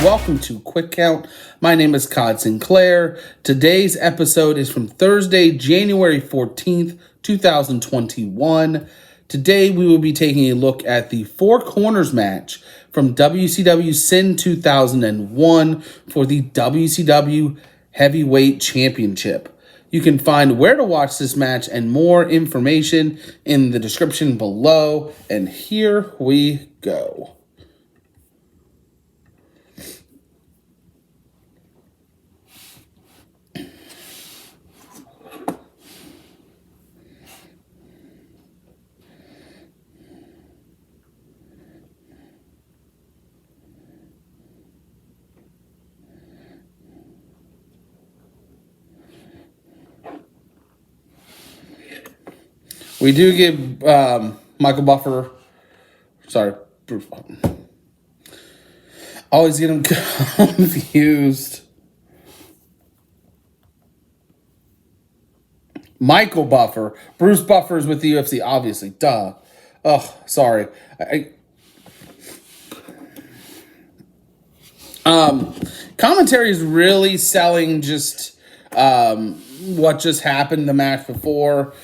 welcome to Quick Count. My name is Codd Sinclair. Today's episode is from Thursday, January 14th, 2021. Today we will be taking a look at the Four Corners match from WCW Sin 2001 for the WCW Heavyweight Championship. You can find where to watch this match and more information in the description below. And here we go. We do give Michael Buffer, Bruce. Always get him confused. Michael Buffer. Bruce Buffer is with the UFC, obviously. Duh. Oh, sorry. Commentary is really selling just what just happened the match before.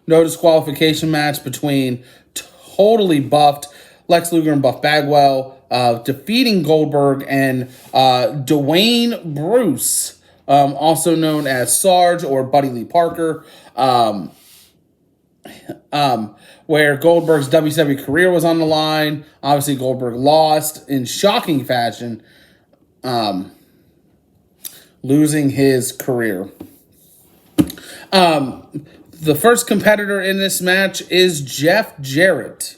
No disqualification match between totally buffed Lex Luger and Buff Bagwell, defeating Goldberg and Dwayne Bruce, also known as Sarge or Buddy Lee Parker, where Goldberg's WCW career was on the line. Obviously, Goldberg lost in shocking fashion, losing his career. The first competitor in this match is Jeff Jarrett.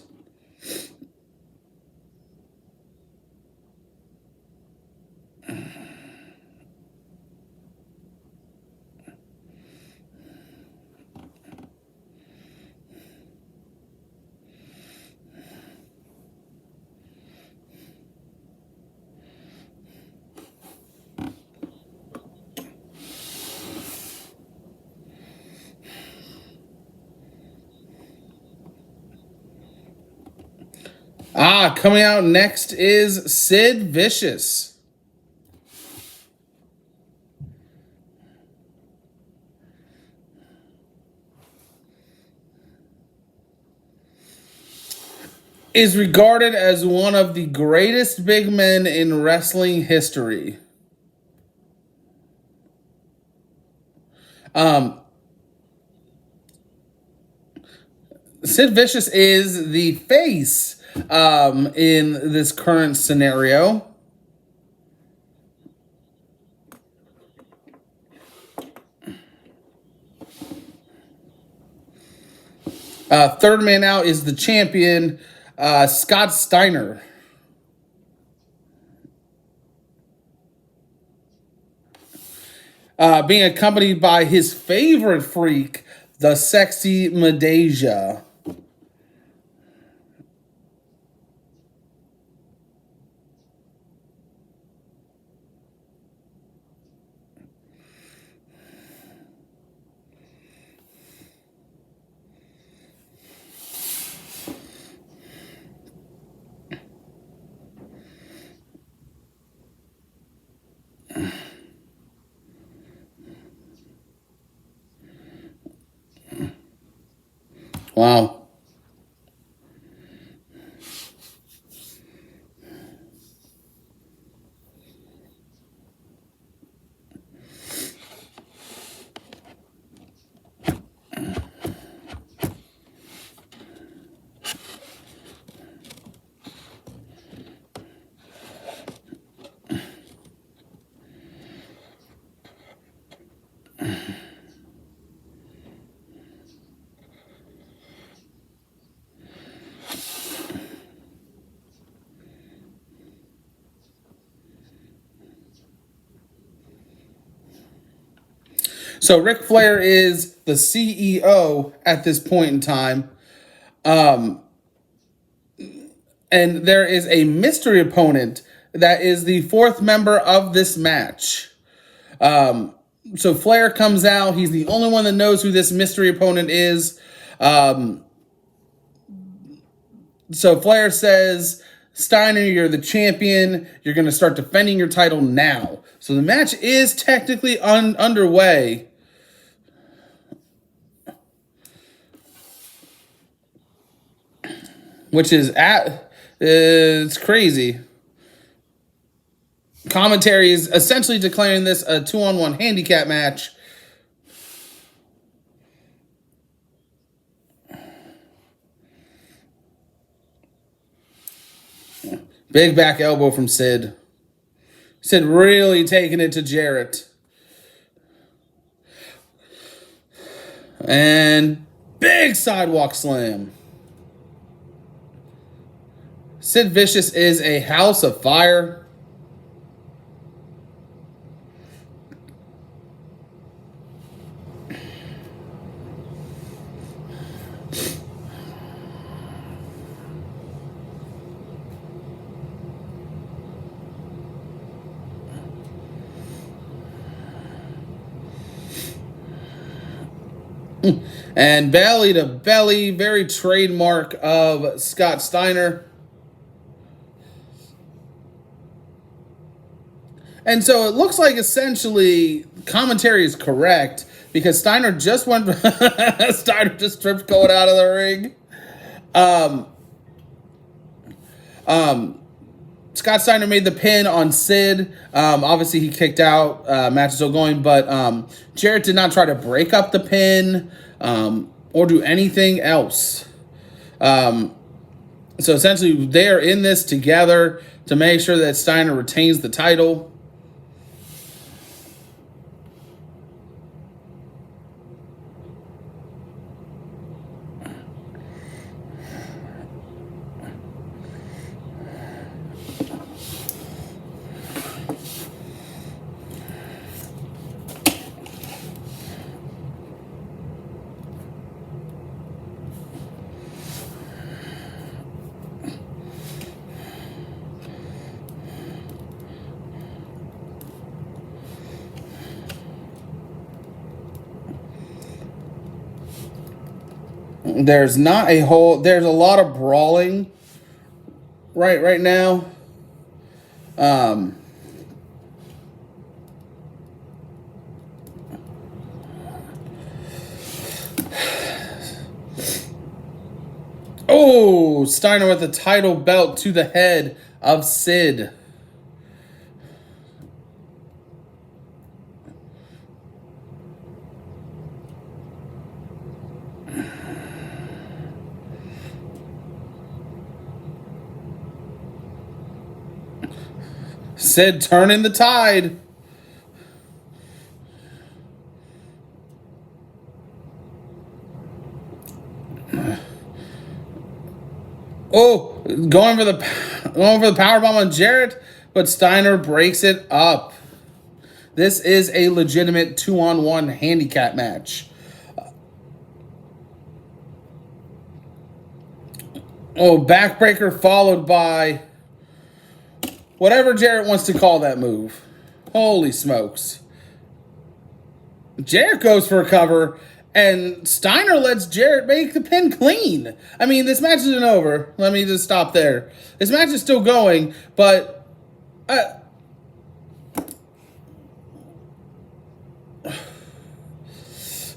Coming out next is Sid Vicious. Is regarded as one of the greatest big men in wrestling history. Sid Vicious is the face in this current scenario. Third man out is the champion, Scott Steiner. Being accompanied by his favorite freak, the sexy Madeja. Wow. So Ric Flair is the CEO at this point in time. And there is a mystery opponent that is the fourth member of this match. So Flair comes out. He's the only one that knows who this mystery opponent is. So Flair says Steiner, you're the champion. You're going to start defending your title now. So the match is technically underway. Which is it's crazy. Commentary is essentially declaring this a 2-on-1 handicap match. Big back elbow from Sid. Sid really taking it to Jarrett. And big sidewalk slam. Sid Vicious is a house of fire. And belly to belly, very trademark of Scott Steiner. And so it looks like essentially commentary is correct because Steiner just went. Steiner just tripped going out of the ring. Scott Steiner made the pin on Sid. Obviously, he kicked out. Match is still going, but Jarrett did not try to break up the pin or do anything else. So essentially, they are in this together to make sure that Steiner retains the title. There's not a whole. There's a lot of brawling right now. Oh, Steiner with the title belt to the head of Sid. Sid turning the tide. Oh, going for the powerbomb on Jarrett, but Steiner breaks it up. This is a legitimate 2-on-1 handicap match. Oh, backbreaker followed by whatever Jarrett wants to call that move. Holy smokes. Jarrett goes for a cover, and Steiner lets Jarrett make the pin clean. I mean, this match isn't over. Let me just stop there. This match is still going, but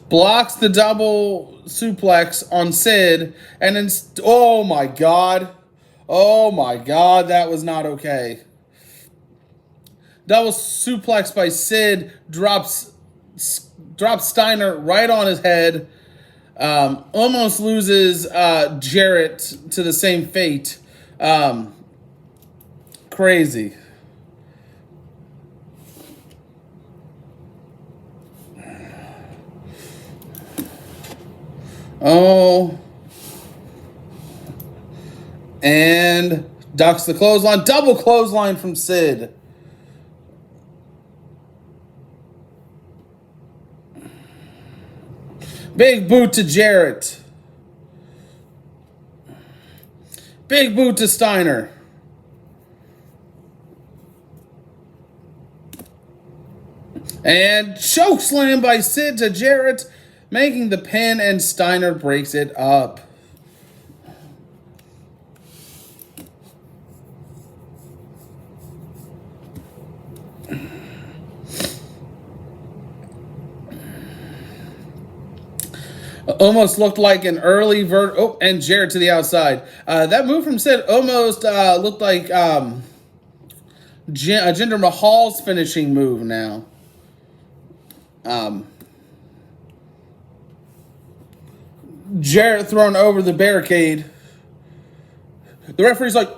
blocks the double suplex on Sid, and then, oh my God. Oh my God, that was not okay. Double suplex by Sid drops Steiner right on his head. Almost loses Jarrett to the same fate. Crazy. Oh. And ducks the clothesline. Double clothesline from Sid. Big boot to Jarrett. Big boot to Steiner. And choke slam by Sid to Jarrett, making the pin, and Steiner breaks it up. Almost looked like an early and Jarrett to the outside. That move from Sid almost looked like Jinder Mahal's finishing move now. Jarrett thrown over the barricade. The referee's like,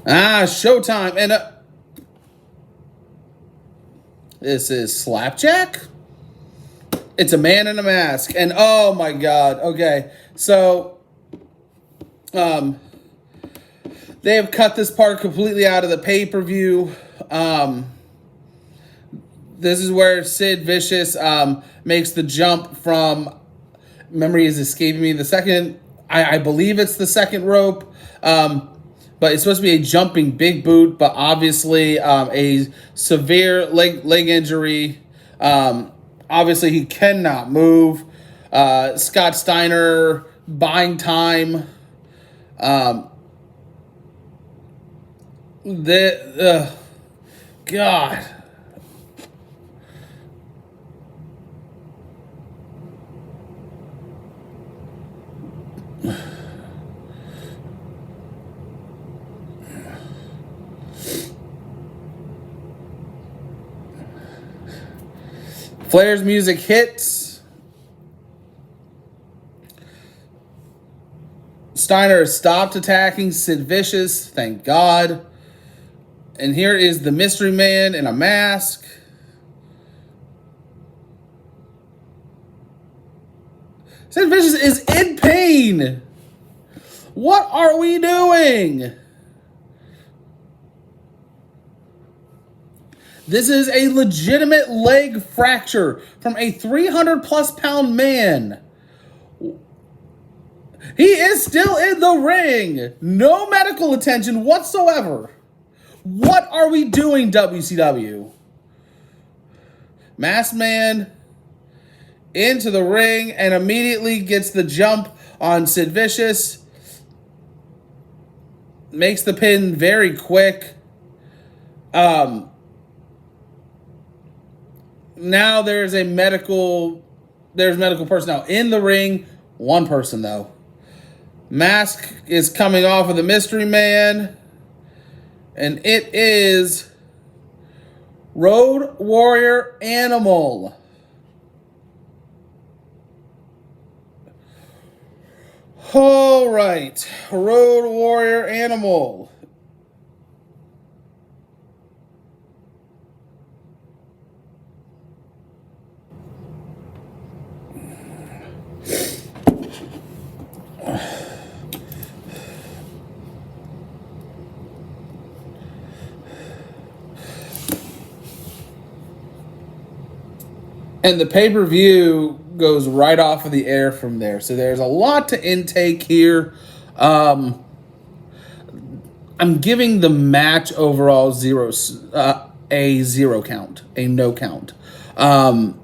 showtime. And this is Slapjack? It's a man in a mask. And oh my God. Okay. So, they have cut this part completely out of the pay-per-view. This is where Sid Vicious makes the jump from, memory is escaping me, the second, I believe it's the second rope, but it's supposed to be a jumping big boot, but obviously a severe leg injury. Obviously he cannot move. Scott Steiner buying time. God. Flair's music hits. Steiner stopped attacking Sid Vicious, thank God. And here is the mystery man in a mask. Sid Vicious is in pain. What are we doing? This is a legitimate leg fracture from a 300-plus pound man. He is still in the ring. No medical attention whatsoever. What are we doing, WCW? Masked Man into the ring and immediately gets the jump on Sid Vicious. Makes the pin very quick. Now there's medical personnel in the ring. One person, though. Mask is coming off of the mystery man. And it is Road Warrior Animal. All right. Road Warrior Animal. And the pay-per-view goes right off of the air from there. So there's a lot to intake here. I'm giving the match overall a zero count, a no count, for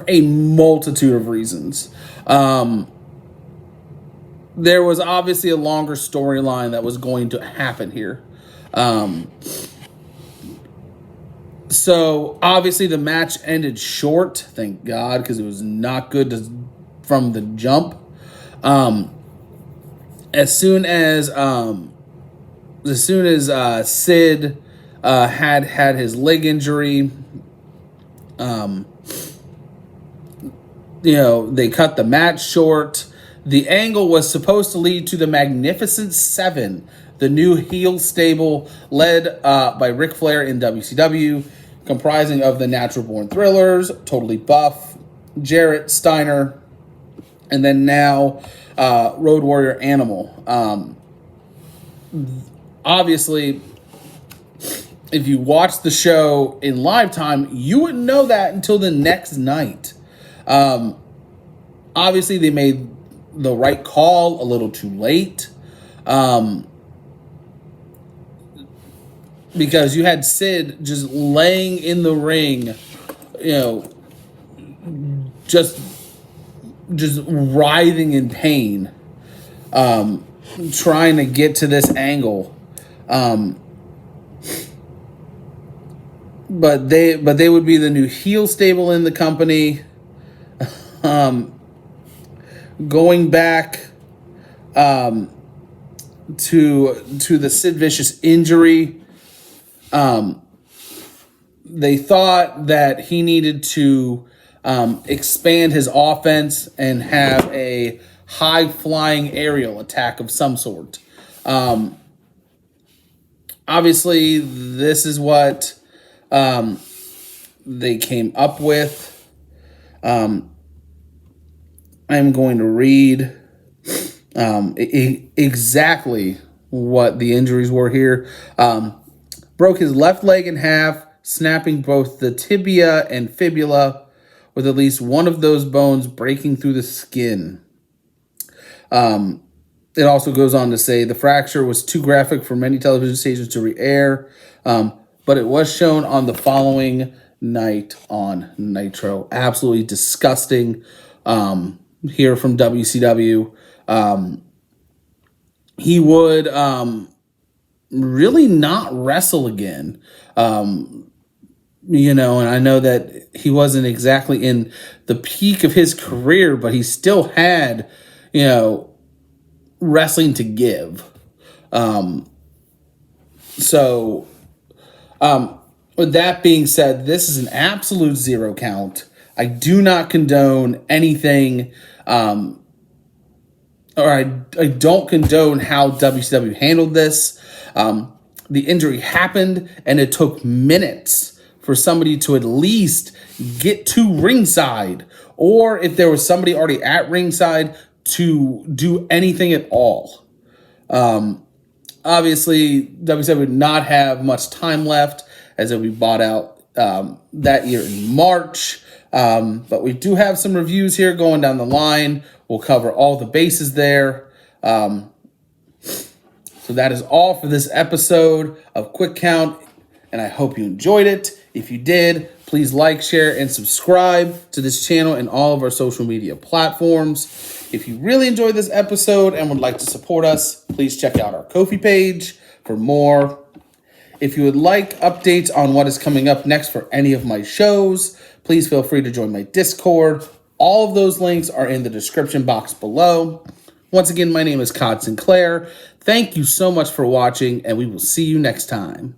a multitude of reasons. There was obviously a longer storyline that was going to happen here. So, obviously, the match ended short, thank God, because it was not good from the jump. As soon as Sid had his leg injury, they cut the match short. The angle was supposed to lead to the Magnificent Seven, the new heel stable led by Ric Flair in WCW, comprising of the Natural Born Thrillers, Totally Buff, Jarrett, Steiner, and then now Road Warrior Animal. Obviously, if you watched the show in live time, you wouldn't know that until the next night. Obviously, they made the right call a little too late. Because you had Sid just laying in the ring, just writhing in pain, trying to get to this angle. but they would be the new heel stable in the company. Going back to the Sid Vicious injury, they thought that he needed to expand his offense and have a high-flying aerial attack of some sort. Obviously, this is what they came up with. I'm going to read exactly what the injuries were here. Broke his left leg in half, snapping both the tibia and fibula, with at least one of those bones breaking through the skin. It also goes on to say the fracture was too graphic for many television stations to re-air, but it was shown on the following night on Nitro. Absolutely disgusting here from WCW. He would really not wrestle again. And I know that he wasn't exactly in the peak of his career, but he still had, wrestling to give. With that being said, this is an absolute 0 count. I do not condone anything, or I don't condone how WCW handled this. The injury happened, and it took minutes for somebody to at least get to ringside, or if there was somebody already at ringside, to do anything at all. Obviously, WCW would not have much time left, as it would be bought out that year in March. But we do have some reviews here going down the line. We'll cover all the bases there. So that is all for this episode of Quick Count, and I hope you enjoyed it. If you did, please like, share, and subscribe to this channel and all of our social media platforms. If you really enjoyed this episode and would like to support us, please check out our Ko-fi page for more. If you would like updates on what is coming up next for any of my shows, please feel free to join my Discord. All of those links are in the description box below. Once again, my name is Codd Sinclair. Thank you so much for watching, and we will see you next time.